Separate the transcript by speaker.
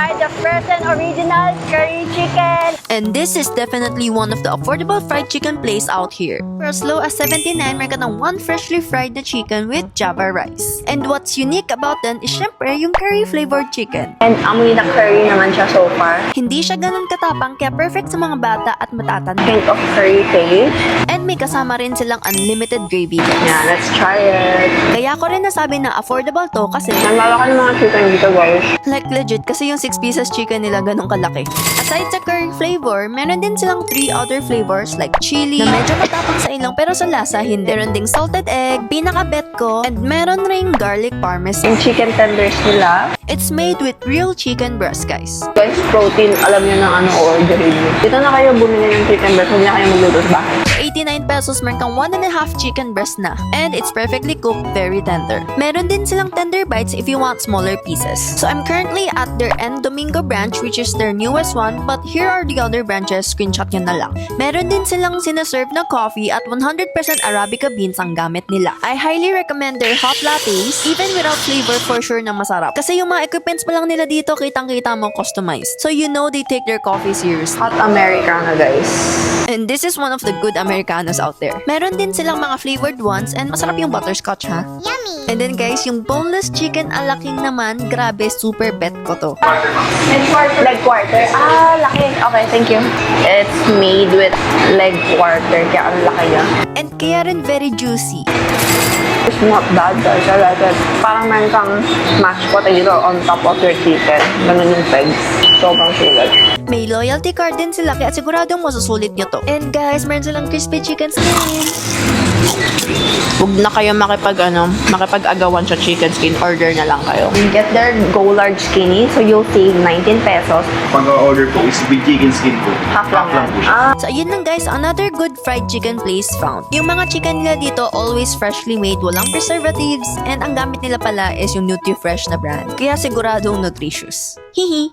Speaker 1: try the frozen original curry chicken.
Speaker 2: And this is definitely one of the affordable fried chicken place out here. For as low as 79, meron ka ng one freshly fried na chicken with Java rice. And what's unique about them is syempre yung curry flavored chicken.
Speaker 1: And amoy na curry naman siya so far.
Speaker 2: Hindi siya ganun katapang kaya perfect sa mga bata at matatanda.
Speaker 1: Hint of curry taste.
Speaker 2: And may kasama rin silang unlimited gravy.
Speaker 1: Yeah, let's try it.
Speaker 2: Kaya ko rin nasabi na affordable to kasi
Speaker 1: Nalala ng mga chicken dito, guys.
Speaker 2: like legit kasi yung 6 pieces chicken nila ganun kalaki. Aside sa curry flavor, meron din silang 3 other flavors like chili na medyo matapang sa ilang pero sa lasa hindi. Meron ding salted egg, pinaka-bet ko, and meron ring garlic parmesan.
Speaker 1: Yung chicken tenders nila.
Speaker 2: It's made with real chicken breast, guys.
Speaker 1: Guys, protein, alam niyo na ano orderin niyo. Dito na kayo bumili ng chicken breast, hindi na kayo magluto sa bahay.
Speaker 2: 89 pesos, meron kang 1.5 chicken breast na. And it's perfectly cooked, very tender. Meron din silang tender bites if you want smaller pieces. So I'm currently at their Domingo branch, which is their newest one, but here are the other branches, screenshot nyo na lang. Meron din silang sinaserve na coffee at 100% Arabica beans ang gamit nila. I highly recommend their hot lattes, even without flavor for sure na masarap. Kasi yung mga equipments pa lang nila dito, kitang-kita mo customized. So you know they take their coffee seriously.
Speaker 1: Hot Americano, guys.
Speaker 2: And this is one of the good Americanos out there. Meron din silang mga flavored ones and masarap yung butterscotch ha.
Speaker 3: Yummy!
Speaker 2: And then guys, yung boneless chicken alaking naman, grabe, super bet ko to.
Speaker 1: Leg quarter. Ah, laki. Okay, thank you. It's made with leg quarter, kaya ang laki niya.
Speaker 2: And kaya rin very juicy.
Speaker 1: It's not bad, guys. I like it. Parang meron kang mashed potato on top of your chicken. Ganun yung pegs. Sobrang sulit.
Speaker 2: May loyalty card din sila kaya siguradong masusulit nyo to. And guys, meron silang crispy chicken skin.
Speaker 1: Huwag na kayo makipag-agawan sa chicken skin. Order na lang kayo. You get their Go Large Skinny, so you'll save 19 pesos.
Speaker 4: Pag-order po is with chicken skin po.
Speaker 1: Half lang
Speaker 4: po siya.
Speaker 1: Ah,
Speaker 2: So ayun lang guys, another good fried chicken place found. Yung mga chicken nila dito always freshly made, walang preservatives, and ang gamit nila pala is yung Nutri-Fresh na brand. Kaya siguradong nutritious. Hihi!